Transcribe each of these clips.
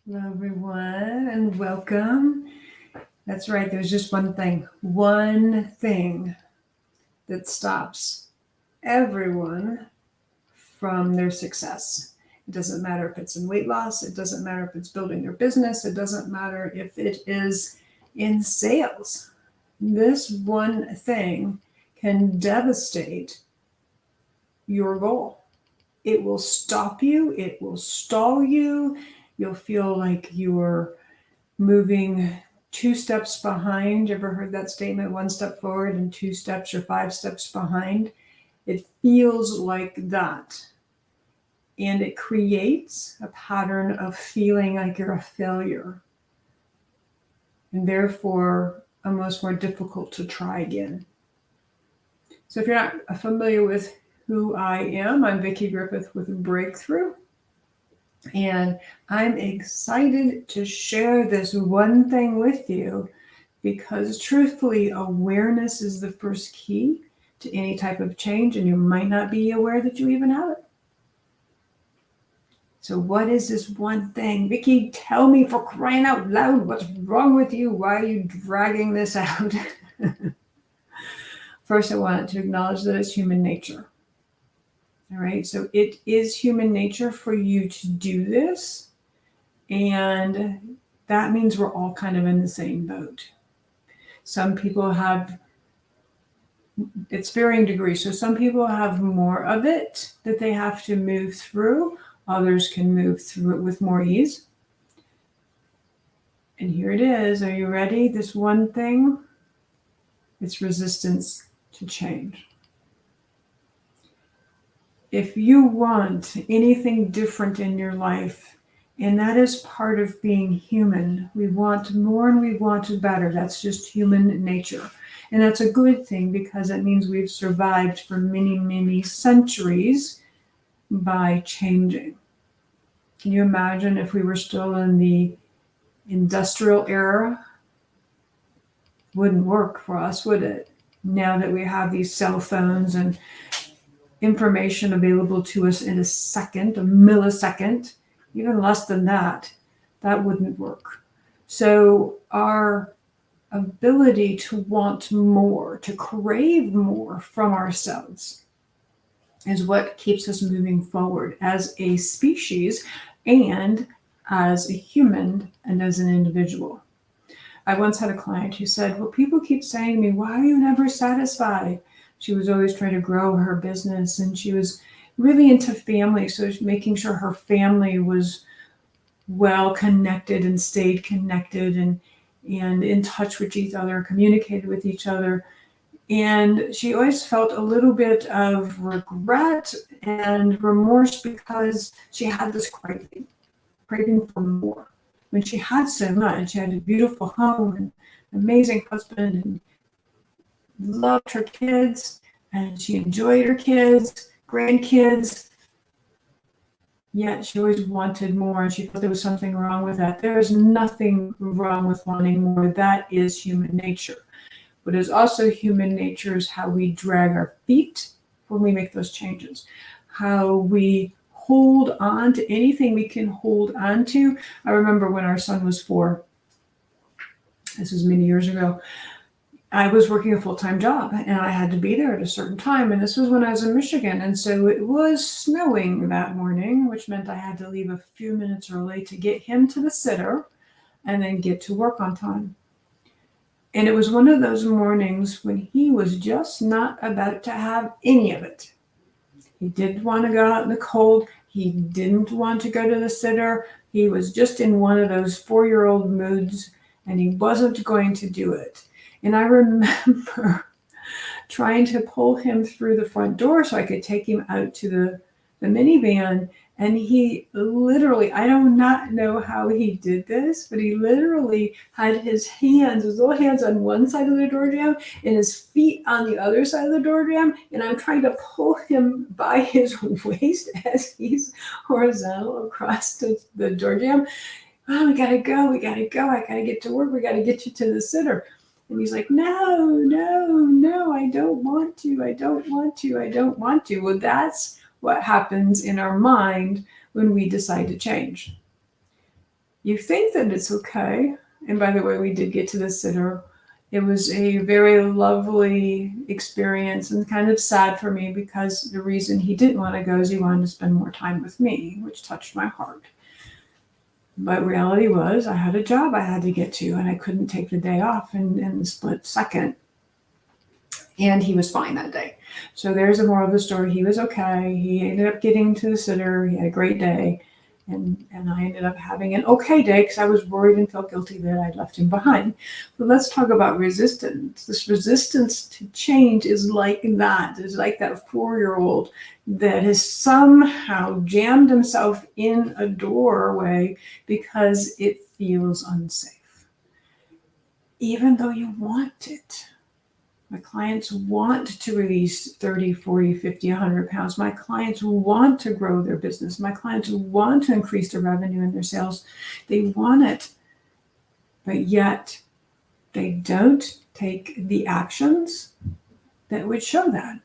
Hello, everyone, and welcome. That's right, there's just one thing that stops everyone from their success. It doesn't matter if it's in weight loss, it doesn't matter if it's building their business, it doesn't matter if it is in sales. This one thing can devastate your goal. It will stop you, it will stall you. You'll feel like you're moving two steps behind. You ever heard that statement? One step forward and two steps or five steps behind. It feels like that. And it creates a pattern of feeling like you're a failure. And therefore, almost more difficult to try again. So if you're not familiar with who I am, I'm Vicki Griffith with Breakthrough. And I'm excited to share this one thing with you because truthfully, awareness is the first key to any type of change, and you might not be aware that you even have it. So what is this one thing? Vicki, tell me, for crying out loud, what's wrong with you? Why are you dragging this out? First, I want to acknowledge that it's human nature. All right, so it is human nature for you to do this. And that means we're all kind of in the same boat. Some people have, it's varying degrees. So some people have more of it that they have to move through. Others can move through it with more ease. And here it is. Are you ready? This one thing, it's resistance to change. If you want anything different in your life, and that is part of being human, we want more and we want better. That's just human nature. And that's a good thing because it means we've survived for many, many centuries by changing. Can you imagine if we were still in the industrial era? Wouldn't work for us, would it? Now that we have these cell phones and information available to us in a second, a millisecond, even less than that, that wouldn't work. So our ability to want more, to crave more from ourselves is what keeps us moving forward as a species and as a human and as an individual. I once had a client who said, well, people keep saying to me, why are you never satisfied? She was always trying to grow her business and she was really into family. So making sure her family was well connected and stayed connected and in touch with each other, communicated with each other. And she always felt a little bit of regret and remorse because she had this craving for more. When she had so much, she had a beautiful home and amazing husband and loved her kids and she enjoyed her kids, grandkids, yet she always wanted more and she thought there was something wrong with that. There is nothing wrong with wanting more. That is human nature. What is also human nature is how we drag our feet when we make those changes, how we hold on to anything we can hold on to. I remember when our son was 4, this was many years ago, I was working a full-time job and I had to be there at a certain time. And this was when I was in Michigan. And so it was snowing that morning, which meant I had to leave a few minutes early to get him to the sitter and then get to work on time. And it was one of those mornings when he was just not about to have any of it. He didn't want to go out in the cold. He didn't want to go to the sitter. He was just in one of those 4-year-old moods and he wasn't going to do it. And I remember trying to pull him through the front door so I could take him out to the minivan. And he literally, I do not know how he did this, but he literally had his little hands on one side of the door jamb and his feet on the other side of the door jamb. And I'm trying to pull him by his waist as he's horizontal across the door jamb. Oh, we gotta go. I gotta get to work. We gotta get you to the sitter. And he's like, no, I don't want to. Well, that's what happens in our mind when we decide to change. You think that it's okay. And by the way, we did get to the sitter. It was a very lovely experience and kind of sad for me because the reason he didn't want to go is he wanted to spend more time with me, which touched my heart. But reality was I had a job I had to get to and I couldn't take the day off in the split second. And he was fine that day. So there's the moral of the story. He was okay. He ended up getting to the sitter. He had a great day. And I ended up having an okay day because I was worried and felt guilty that I'd left him behind. But let's talk about resistance. This resistance to change is like that. It's like that 4-year-old that has somehow jammed himself in a doorway because it feels unsafe. Even though you want it. My clients want to release 30, 40, 50, 100 pounds. My clients want to grow their business. My clients want to increase their revenue and their sales. They want it, but yet they don't take the actions that would show that.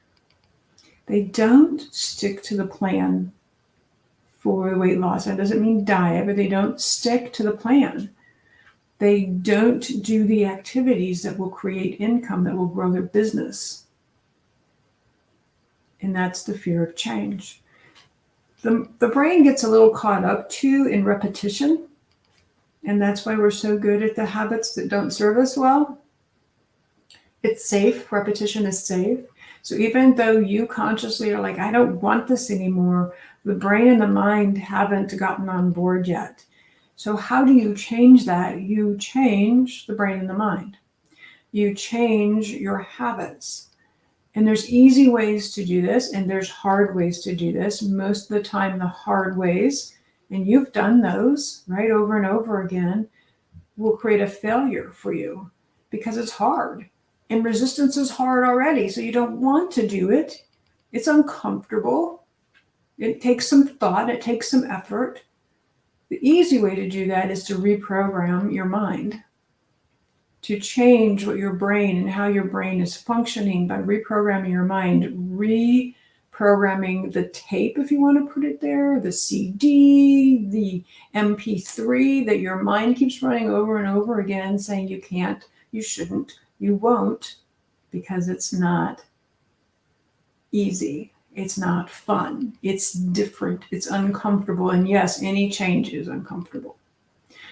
They don't stick to the plan for weight loss. That doesn't mean diet, but they don't stick to the plan. They don't do the activities that will create income, that will grow their business. And that's the fear of change. The brain gets a little caught up too in repetition. And that's why we're so good at the habits that don't serve us well. It's safe. Repetition is safe. So even though you consciously are like, I don't want this anymore, the brain and the mind haven't gotten on board yet. So how do you change that? You change the brain and the mind. You change your habits. And there's easy ways to do this, and there's hard ways to do this. Most of the time, the hard ways, and you've done those, right, over and over again, will create a failure for you because it's hard. And resistance is hard already, so you don't want to do it. It's uncomfortable. It takes some thought. It takes some effort. The easy way to do that is to reprogram your mind, to change what your brain and how your brain is functioning by reprogramming your mind, reprogramming the tape, if you want to put it there, the CD, the MP3 that your mind keeps running over and over again saying you can't, you shouldn't, you won't, because it's not easy. It's not fun. It's different. It's uncomfortable. And yes, any change is uncomfortable.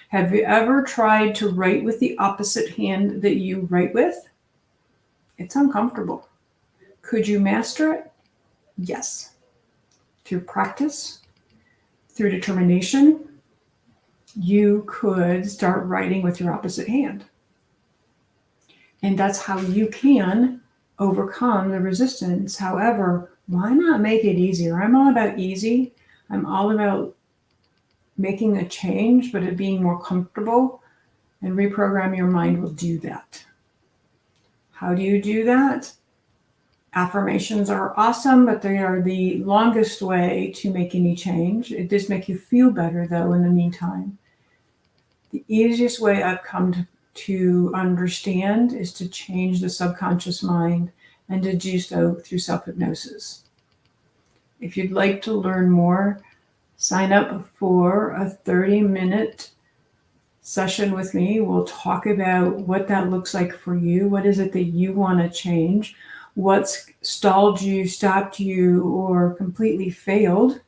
Have you ever tried to write with the opposite hand that you write with? It's uncomfortable. Could you master it? Yes. Through practice, through determination, you could start writing with your opposite hand. And that's how you can overcome the resistance. However, why not make it easier? I'm all about easy. I'm all about making a change, but it being more comfortable, and reprogram your mind will do that. How do you do that? Affirmations are awesome, but they are the longest way to make any change. It does make you feel better, though, in the meantime. The easiest way I've come to understand is to change the subconscious mind and to do so through self-hypnosis. If you'd like to learn more, sign up for a 30-minute session with me. We'll talk about what that looks like for you. What is it that you want to change? What's stalled you, stopped you, or completely failed?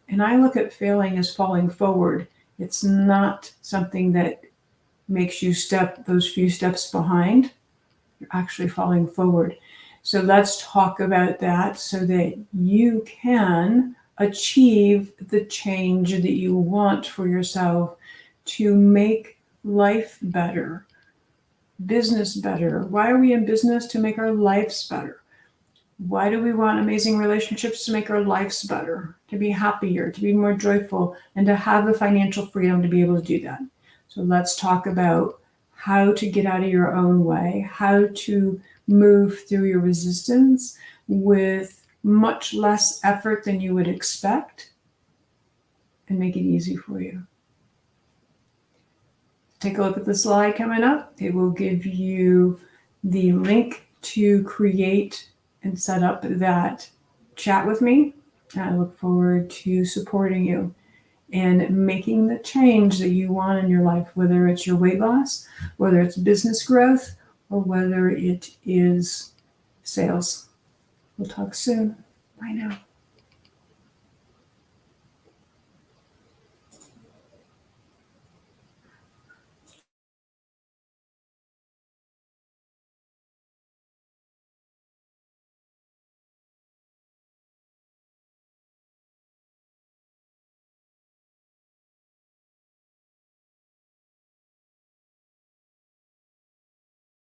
And I look at failing as falling forward. It's not something that makes you step those few steps behind. You're actually falling forward. So let's talk about that so that you can achieve the change that you want for yourself to make life better, business better. Why are we in business? To make our lives better. Why do we want amazing relationships? To make our lives better, to be happier, to be more joyful, and to have the financial freedom to be able to do that. So let's talk about how to get out of your own way, how to move through your resistance with much less effort than you would expect, and make it easy for you. Take a look at the slide coming up. It will give you the link to create and set up that chat with me. I look forward to supporting you. and making the change that you want in your life, whether it's your weight loss, whether it's business growth, or whether it is sales. We'll talk soon. Bye now.